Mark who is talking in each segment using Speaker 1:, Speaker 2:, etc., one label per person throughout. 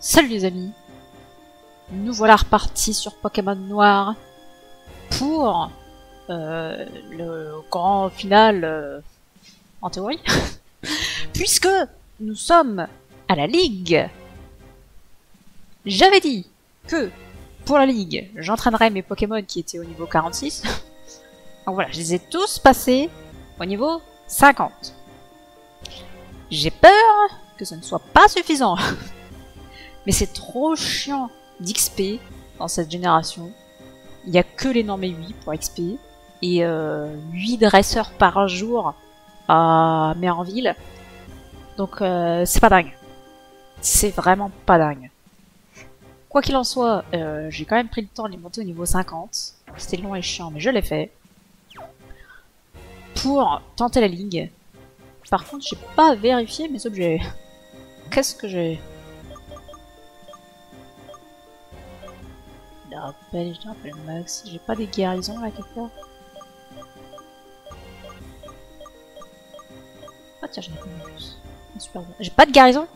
Speaker 1: Salut les amis, nous voilà repartis sur Pokémon Noir pour le grand final en théorie, puisque nous sommes à la Ligue. J'avais dit que pour la Ligue, j'entraînerais mes Pokémon qui étaient au niveau 46. Donc voilà, je les ai tous passés au niveau 50. J'ai peur que ce ne soit pas suffisant. Mais c'est trop chiant d'XP dans cette génération. Il n'y a que les normés 8 pour XP. Et 8 dresseurs par jour à Merville. Donc c'est pas dingue. C'est vraiment pas dingue. Quoi qu'il en soit, j'ai quand même pris le temps de les monter au niveau 50. C'était long et chiant, mais je l'ai fait. Pour tenter la ligue. Par contre, j'ai pas vérifié mes objets. Qu'est-ce que j'ai? Je rappelle max. J'ai pas des guérisons là quelque part. Ah tiens, j'en ai pas en plus. Super bien. J'ai pas de guérison.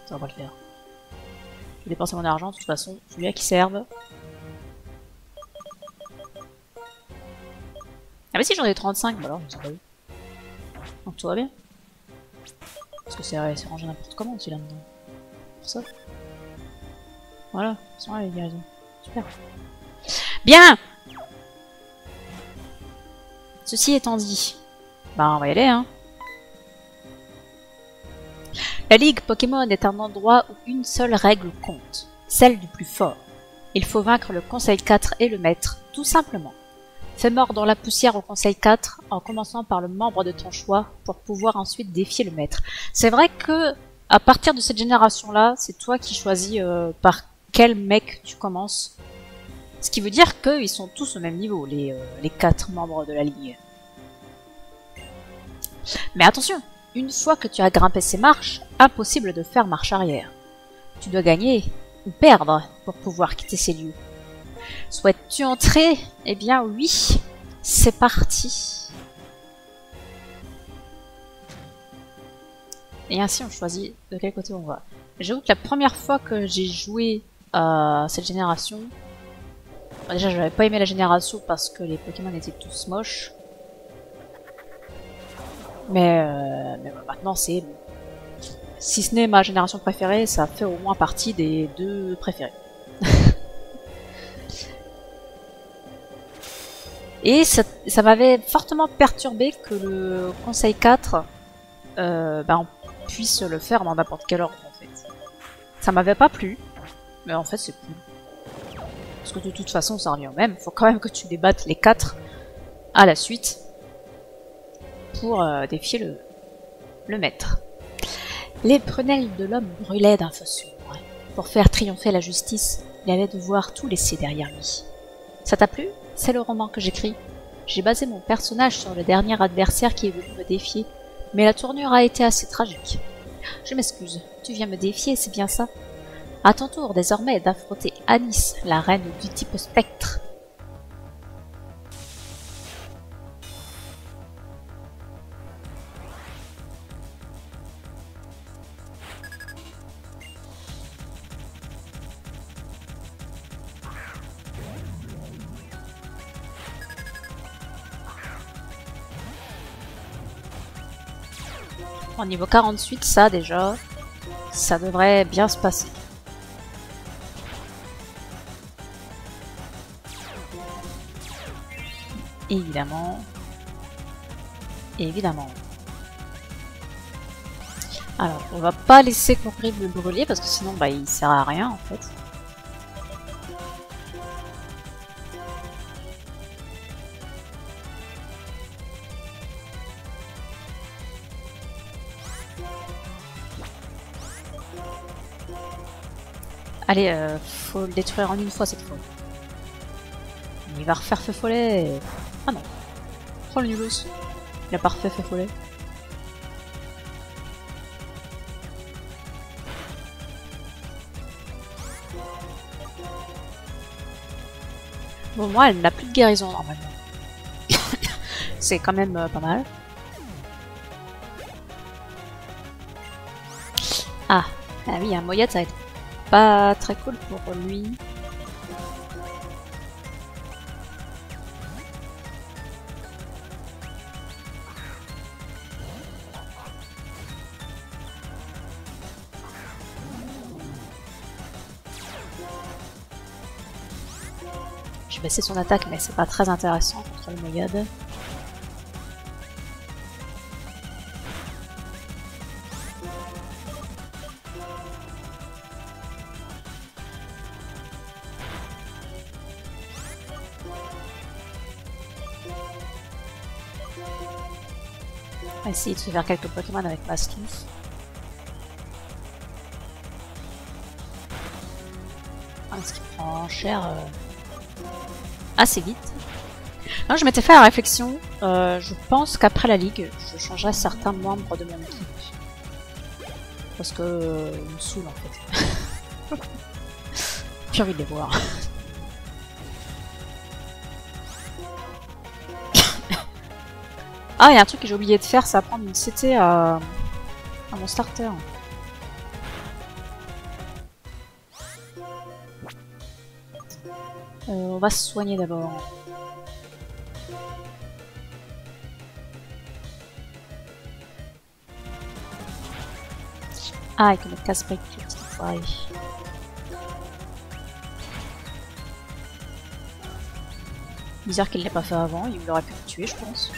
Speaker 1: Ça va pas le faire. Je vais dépenser mon argent de toute façon. Celui-là qui serve. Ah mais si j'en ai 35, bah alors je sais pas où. Donc tout va bien. Parce que c'est rangé n'importe comment aussi là-dedans. Pour ça. Voilà, ils sont là les guérisons. Super. Bien. Ceci étant dit, bah on va y aller hein. La Ligue Pokémon est un endroit où une seule règle compte, celle du plus fort. Il faut vaincre le Conseil 4 et le Maître, tout simplement. Fais mordre la poussière au Conseil 4 en commençant par le membre de ton choix pour pouvoir ensuite défier le Maître. C'est vrai que à partir de cette génération-là, c'est toi qui choisis par quel mec tu commences. Ce qui veut dire qu'ils sont tous au même niveau, les 4 membres de la Ligue. Mais attention, une fois que tu as grimpé ces marches, impossible de faire marche arrière. Tu dois gagner ou perdre pour pouvoir quitter ces lieux. Souhaites-tu entrer? Eh bien oui, c'est parti. Et ainsi on choisit de quel côté on va. J'avoue que la première fois que j'ai joué à cette génération, déjà j'avais pas aimé la génération parce que les Pokémon étaient tous moches. Mais maintenant c'est... Si ce n'est ma génération préférée, ça fait au moins partie des 2 préférées. Et ça m'avait fortement perturbé que le Conseil 4, on puisse le faire dans n'importe quel ordre en fait. Ça m'avait pas plu, mais en fait c'est cool. Parce que de toute façon ça revient au même, faut quand même que tu débattes les 4 à la suite pour défier le Maître. Les prunelles de l'homme brûlaient d'un feu sombre. Pour faire triompher la justice, il allait devoir tout laisser derrière lui. Ça t'a plu? C'est le roman que j'écris. J'ai basé mon personnage sur le dernier adversaire qui est venu me défier, mais la tournure a été assez tragique. Je m'excuse, tu viens me défier, c'est bien ça? À ton tour désormais d'affronter Anis, la reine du type spectre. Au niveau 48, ça déjà, ça devrait bien se passer. Évidemment. Évidemment. Alors, on va pas laisser concourir le brûler parce que sinon bah, il sert à rien en fait. Allez, faut le détruire en une fois cette fois. Il va refaire feu follet. Ah non. Prends le nulos. Il a pas refait feu follet. Bon, moi, elle n'a plus de guérison normalement. C'est quand même pas mal. Ah oui, un Moyade, ça va être pas très cool pour lui. Je vais baisser son attaque, mais c'est pas très intéressant contre le Moyade. On va essayer de se faire quelques Pokémon avec Mastus. Ce qui prend cher assez vite. Alors, je m'étais fait la réflexion, je pense qu'après la ligue, je changerai certains membres de mon équipe. Parce que ils me saoulent en fait. J'ai envie de les voir. Ah, il y a un truc que j'ai oublié de faire, c'est apprendre une CT à mon starter. On va se soigner d'abord. Ah, il connaît casse-brique, le petit foiré. Bizarre qu'il l'ait pas fait avant, il aurait pu me tuer, je pense.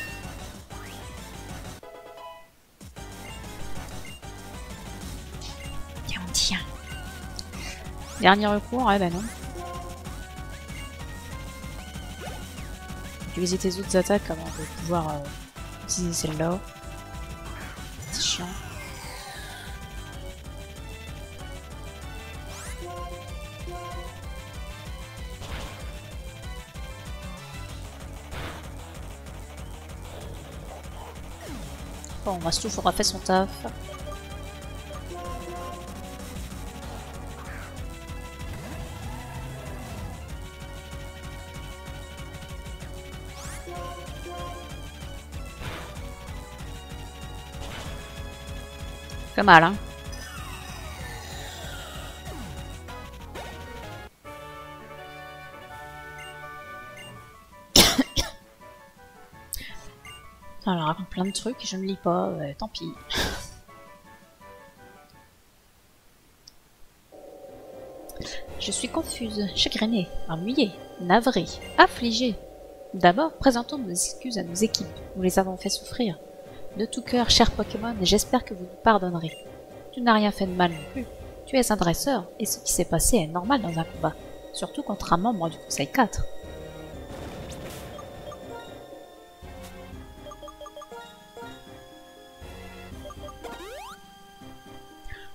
Speaker 1: Tiens. Dernier recours, ouais, bah non. Utiliser tes autres attaques avant de pouvoir utiliser celle-là. C'est chiant. Bon, Mastou aura fait son taf. Pas mal, hein. Alors, raconte plein de trucs, je ne lis pas, tant pis. Je suis confuse, chagrinée, ennuyée, navrée, affligée. D'abord, présentons nos excuses à nos équipes, nous les avons fait souffrir. De tout cœur, cher Pokémon, et j'espère que vous nous pardonnerez. Tu n'as rien fait de mal non plus. Tu es un dresseur, et ce qui s'est passé est normal dans un combat, surtout contre un membre du Conseil 4.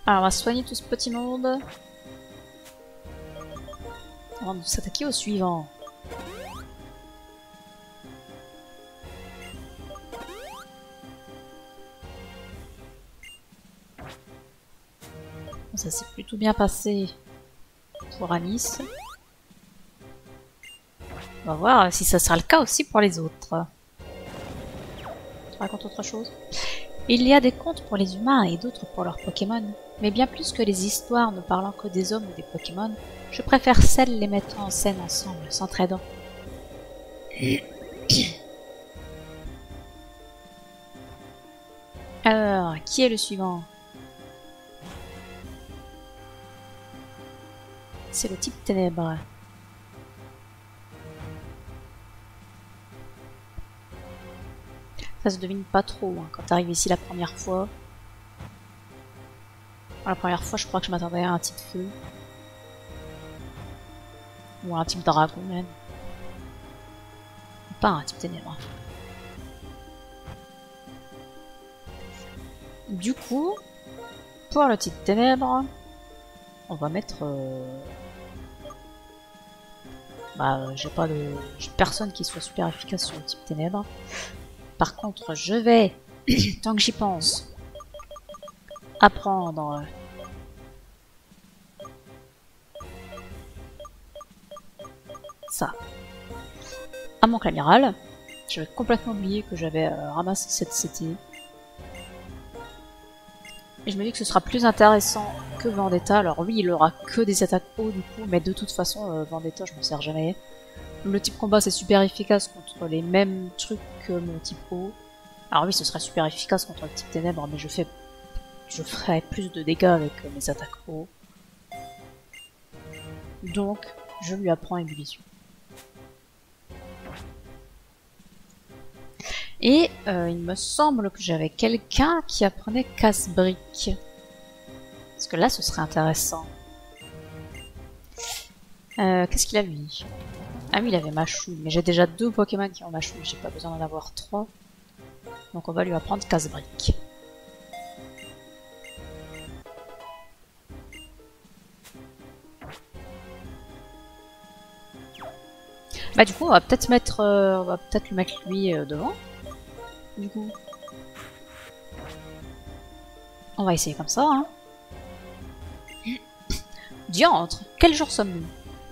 Speaker 1: Alors on va soigner tout ce petit monde. Avant de s'attaquer au suivant. Ça s'est plutôt bien passé pour Anis. On va voir si ça sera le cas aussi pour les autres. Tu racontes autre chose? Il y a des contes pour les humains et d'autres pour leurs Pokémon. Mais bien plus que les histoires ne parlant que des hommes ou des Pokémon, je préfère celles les mettant en scène ensemble, s'entraidant. Alors, qui est le suivant? C'est le type ténèbres. Ça se devine pas trop hein, quand t'arrives ici la première fois. La première fois, je crois que je m'attendais à un type feu. Ou à un type dragon même. Pas un type ténèbres. Du coup, pour le type ténèbres, on va mettre... j'ai pas de... J'ai personne qui soit super efficace sur le type ténèbres. Par contre, je vais, tant que j'y pense, apprendre ça à mon amiral. J'avais complètement oublié que j'avais ramassé cette CT. Et je me dis que ce sera plus intéressant que Vendetta. Alors oui, il aura que des attaques haut du coup, mais de toute façon, Vendetta, je m'en sers jamais. Le type combat, c'est super efficace contre les mêmes trucs que mon type haut. Alors oui, ce serait super efficace contre le type ténèbres, mais je ferais plus de dégâts avec mes attaques haut. Donc, je lui apprends ébullition. Et il me semble que j'avais quelqu'un qui apprenait casse-brique. Parce que là, ce serait intéressant. Qu'est-ce qu'il a lui? Ah oui, il avait Machouille, mais j'ai déjà 2 Pokémon qui ont Machouille, j'ai pas besoin d'en avoir 3. Donc on va lui apprendre casse-brique. Bah du coup, on va peut-être le mettre lui devant. Du coup, on va essayer comme ça. Hein. Diantre, quel jour sommes-nous?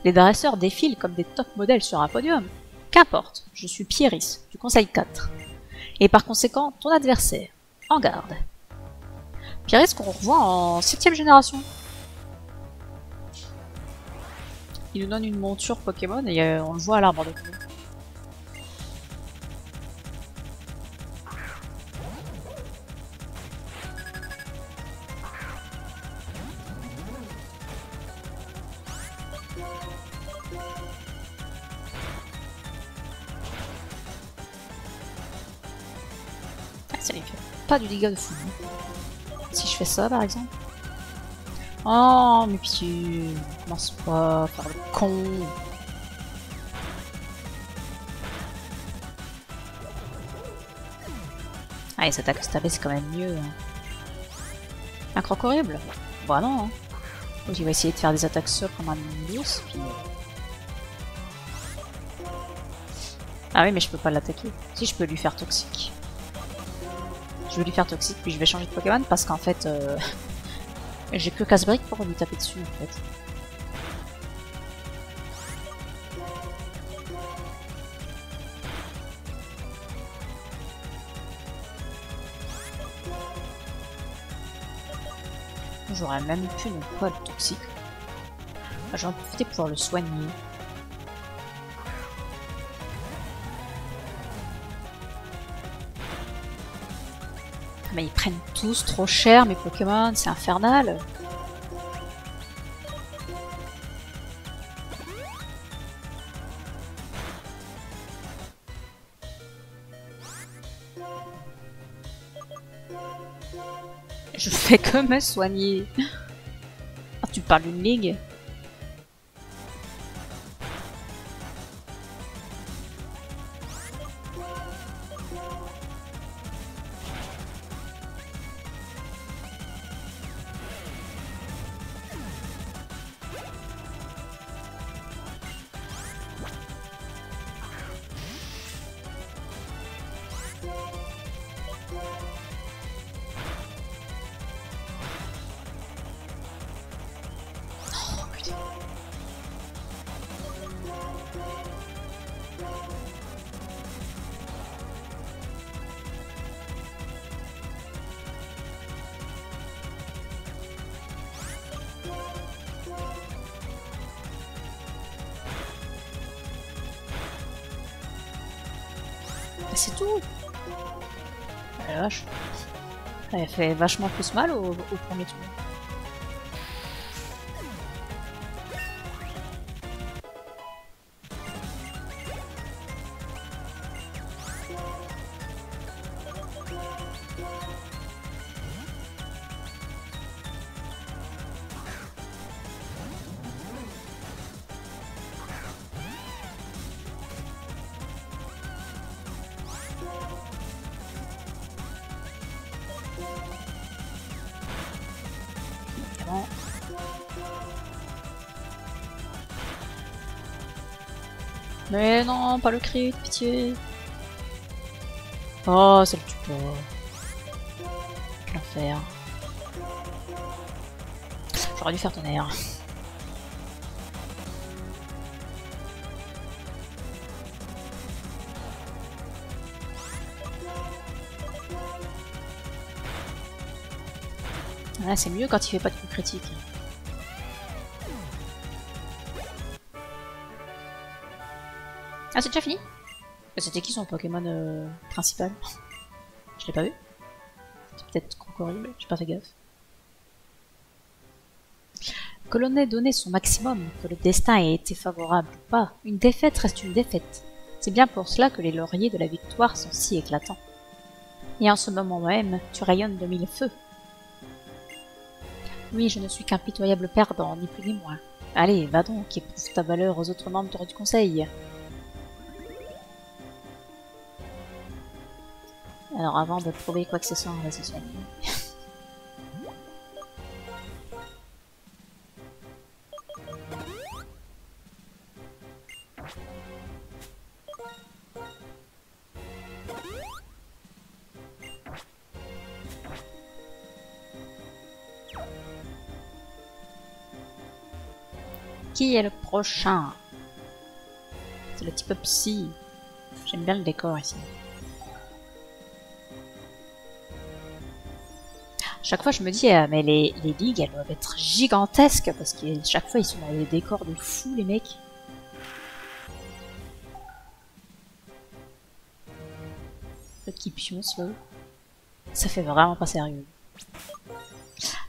Speaker 1: Les dresseurs défilent comme des top modèles sur un podium. Qu'importe, je suis Pieris, du Conseil 4. Et par conséquent, ton adversaire. En garde. Pieris qu'on revoit en 7ème génération. Il nous donne une monture Pokémon et on le voit à l'arbre de clé. Ça lui fait pas du dégât de fou. Si je fais ça par exemple. Oh, mais pitié, commence pas à faire le con. Ah, les attaques stabées, c'est quand même mieux. Hein. Un croc horrible? Bah non. Hein. Donc, il va essayer de faire des attaques seules comme un Nimbus, puis... Ah oui, mais je peux pas l'attaquer. Si, je peux lui faire toxique. Je vais lui faire toxique, puis je vais changer de Pokémon parce qu'en fait... j'ai que casse-brique pour lui taper dessus en fait. J'aurais même pu ne pas être toxique. J'en profiter pour le soigner. Mais ils prennent tous trop cher mes Pokémon, c'est infernal. Je fais que me soigner. Ah, tu parles d'une ligue? C'est tout. La vache. Elle fait vachement plus mal au premier tour. Mais non, pas le crit, pitié. Oh, ça le tue pas. Quel enfer. J'aurais dû faire tonnerre. Là, c'est mieux quand il fait pas de coups critiques. Ah, c'est déjà fini? C'était qui son Pokémon principal? Je l'ai pas vu. C'est peut-être Crocodile, j'ai pas fait gaffe. Que l'on ait donné son maximum, que le destin ait été favorable ou pas, une défaite reste une défaite. C'est bien pour cela que les lauriers de la victoire sont si éclatants. Et en ce moment même, tu rayonnes de mille feux. Oui, je ne suis qu'un pitoyable perdant, ni plus ni moins. Allez, va donc, éprouve ta valeur aux autres membres du conseil. Alors avant de prouver quoi que ce soit, on va se soigner. Qui est le prochain? C'est le type psy. J'aime bien le décor ici. Chaque fois je me dis, mais les ligues elles doivent être gigantesques parce que chaque fois ils sont dans des décors de fou les mecs. Le petit pionce là. Ça fait vraiment pas sérieux.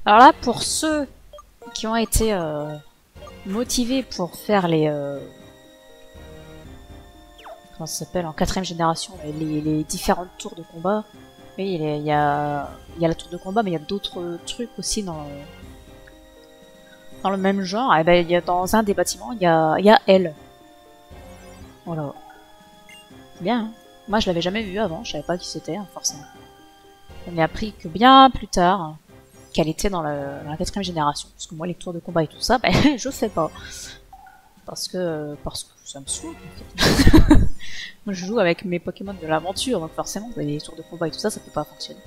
Speaker 1: Alors là, pour ceux qui ont été motivés pour faire les... comment ça s'appelle? En 4ème génération, les différentes tours de combat. Oui, il y a la tour de combat, mais il y a d'autres trucs aussi dans le même genre. Et ben, il y a, dans un des bâtiments, il y a elle. Voilà. Bien, hein. Moi, je l'avais jamais vu avant, je savais pas qui c'était, hein, forcément. On a appris que bien plus tard, hein, qu'elle était dans la 4ème génération. Parce que moi, les tours de combat et tout ça, ben, je sais pas. Parce que ça me saoule, en fait. Moi, je joue avec mes Pokémon de l'aventure, donc forcément, les tours de combat et tout ça, ça peut pas fonctionner.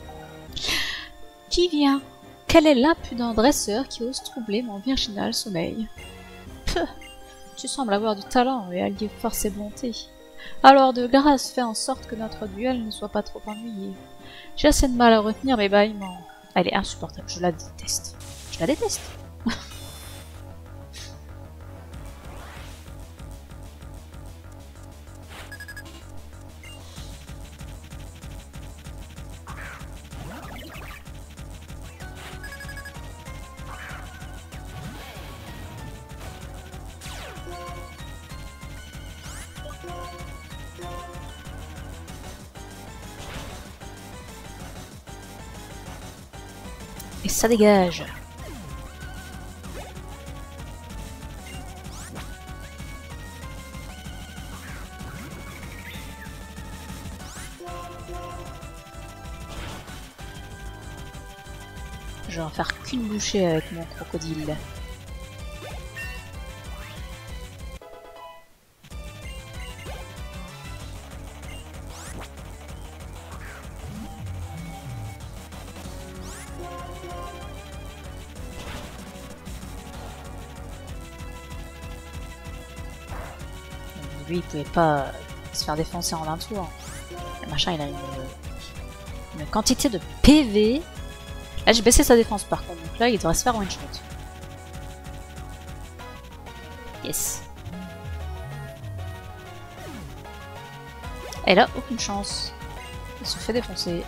Speaker 1: Qui vient? Quel est l'impudent dresseur qui ose troubler mon virginal sommeil? Peuh, tu sembles avoir du talent et allier force et bonté. Alors de grâce, fais en sorte que notre duel ne soit pas trop ennuyé. J'ai assez de mal à retenir mes bâillements. Elle est insupportable, je la déteste. Je la déteste. Et ça dégage. Je vais en faire qu'une bouchée avec mon crocodile. Lui, il pouvait pas se faire défoncer en un tour. Le machin, il a une quantité de PV. Là, j'ai baissé sa défense par contre, donc là, il devrait se faire one shot. Yes. Et là, aucune chance. Il se fait défoncer.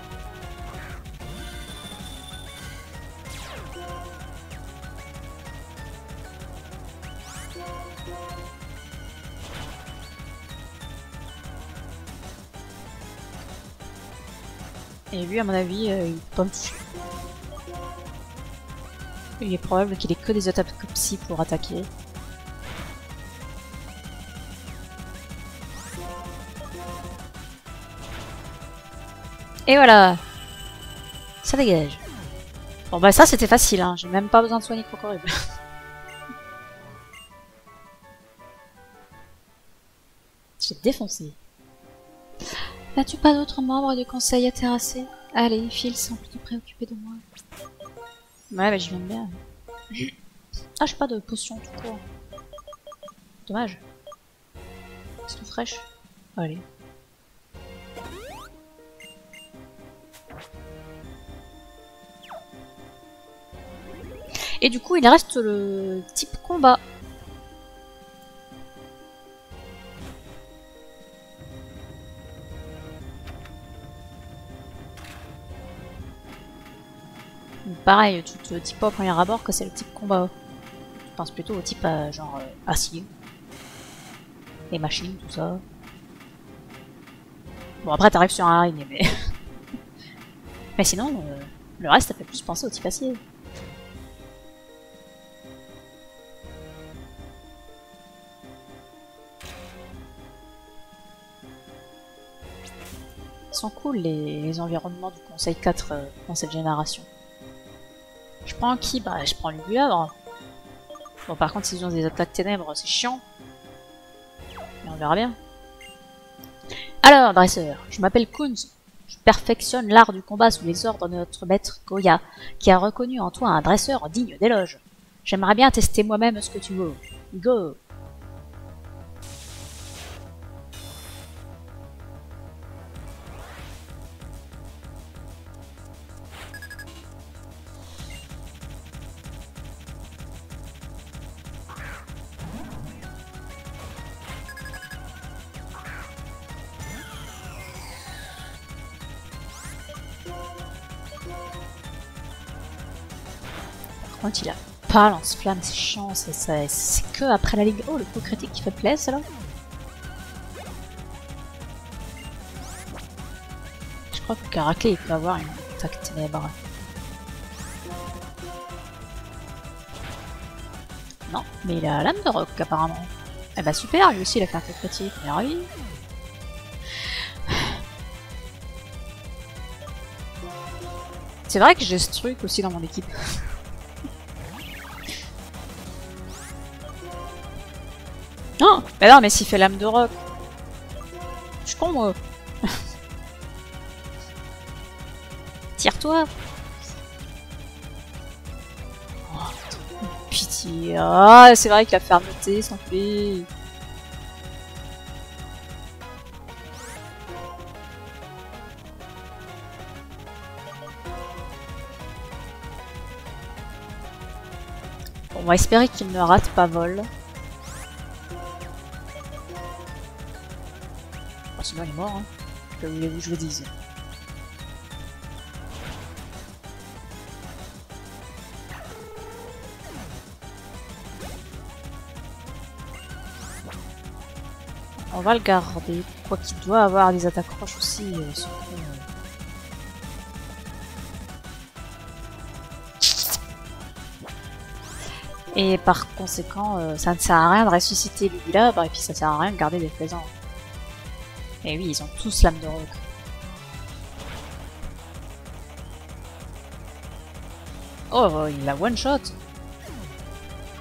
Speaker 1: Et lui, à mon avis, il peut pas me toucher. Il est probable qu'il ait que des attaques psy pour attaquer. Et voilà! Ça dégage. Bon bah ça c'était facile, hein. J'ai même pas besoin de soigner Crocodile. J'ai défoncé. N'as-tu pas d'autres membres du conseil à terrasser? Allez, file sans plus te préoccuper de moi. Ouais, bah je viens de bien. Ah, j'ai pas de potion tout court. Dommage. C'est tout fraîche. Allez. Et du coup, il reste le type combat. Pareil, tu te dis pas au premier abord que c'est le type combat. Tu penses plutôt au type genre acier. Les machines, tout ça. Bon, après, t'arrives sur un ring, mais... mais sinon, le reste, ça fait plus penser au type acier. Ils sont cool, les environnements du Conseil 4 dans cette génération. Je prends qui? Bah, je prends Lugulabre. Bon, par contre, s'ils ont des attaques ténèbres, c'est chiant. Mais on verra bien. Alors, dresseur, je m'appelle Kunz. Je perfectionne l'art du combat sous les ordres de notre maître Goya, qui a reconnu en toi un dresseur digne d'éloge. J'aimerais bien tester moi-même ce que tu veux. Go! Par contre, il a pas lance-flamme, c'est chiant, c'est que après la ligue. Oh, le coup critique qui fait plaisir, là. Je crois que Caracle, il peut avoir une attaque ténèbre. Non, mais il a lame de roc, apparemment. Eh bah super, lui aussi, il a fait un coup critique, on est ravis. C'est vrai que j'ai ce truc aussi dans mon équipe. Non, mais non, mais s'il fait lame de roc. Je suis con, moi. Tire-toi. Oh, pitié. Ah, c'est vrai que la fermeté, ça fait. Bon, on va espérer qu'il ne rate pas vol. Oh, sinon il est mort, hein. Que voulez-vous que je vous dise? On va le garder. Quoi qu'il doit avoir des attaques roches aussi. Et par conséquent, ça ne sert à rien de ressusciter Lugulabre et puis ça sert à rien de garder des plaisants. Et oui, ils ont tous l'âme de roc. Oh, il a one shot.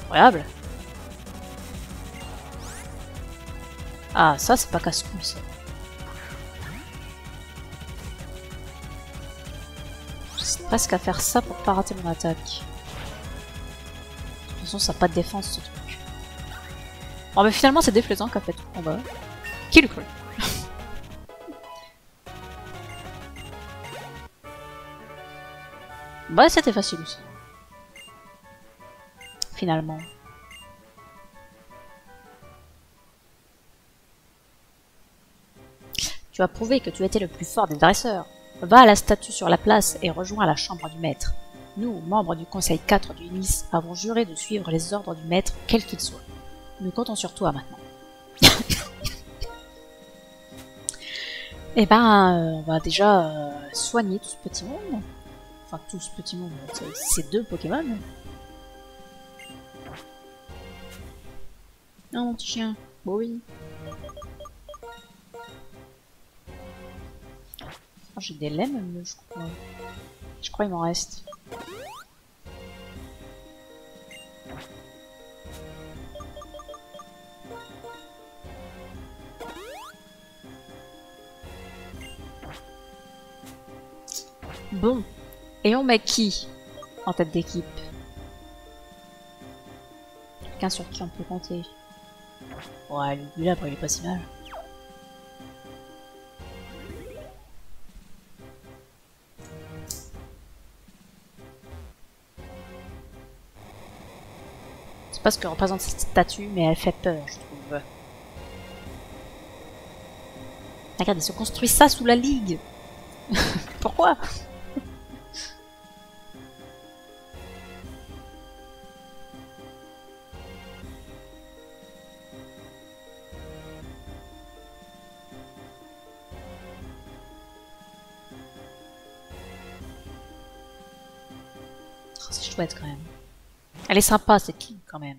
Speaker 1: Incroyable. Ah, ça c'est pas casse-couille ça. J'ai presque à faire ça pour pas rater mon attaque. De toute façon, ça n'a pas de défense ce truc. Bon, mais finalement, c'est déplaisant qu'a fait tout le combat. Qui le cru? Bah, c'était facile aussi. Finalement. Tu as prouvé que tu étais le plus fort des dresseurs. Va à la statue sur la place et rejoins la chambre du maître. Nous, membres du Conseil 4 du Nice, avons juré de suivre les ordres du maître, quels qu'ils soient. Nous comptons sur toi maintenant. Eh ben, on va déjà soigner tout ce petit monde. Enfin, tout ce petit monde, c'est 2 Pokémon. Non, mon petit chien. Bon, oui. Oh, j'ai des lemmes, je crois. Je crois qu'il m'en reste. Bon. Et on met qui en tête d'équipe? Quelqu'un sur qui on peut compter. Ouais, Lugulabre, il est pas si mal. C'est pas ce que représente cette statue, mais elle fait peur, je trouve. Regarde, ils se construisent ça sous la Ligue. Pourquoi? Oh, c'est chouette quand même. Elle est sympa cette Ligue quand même.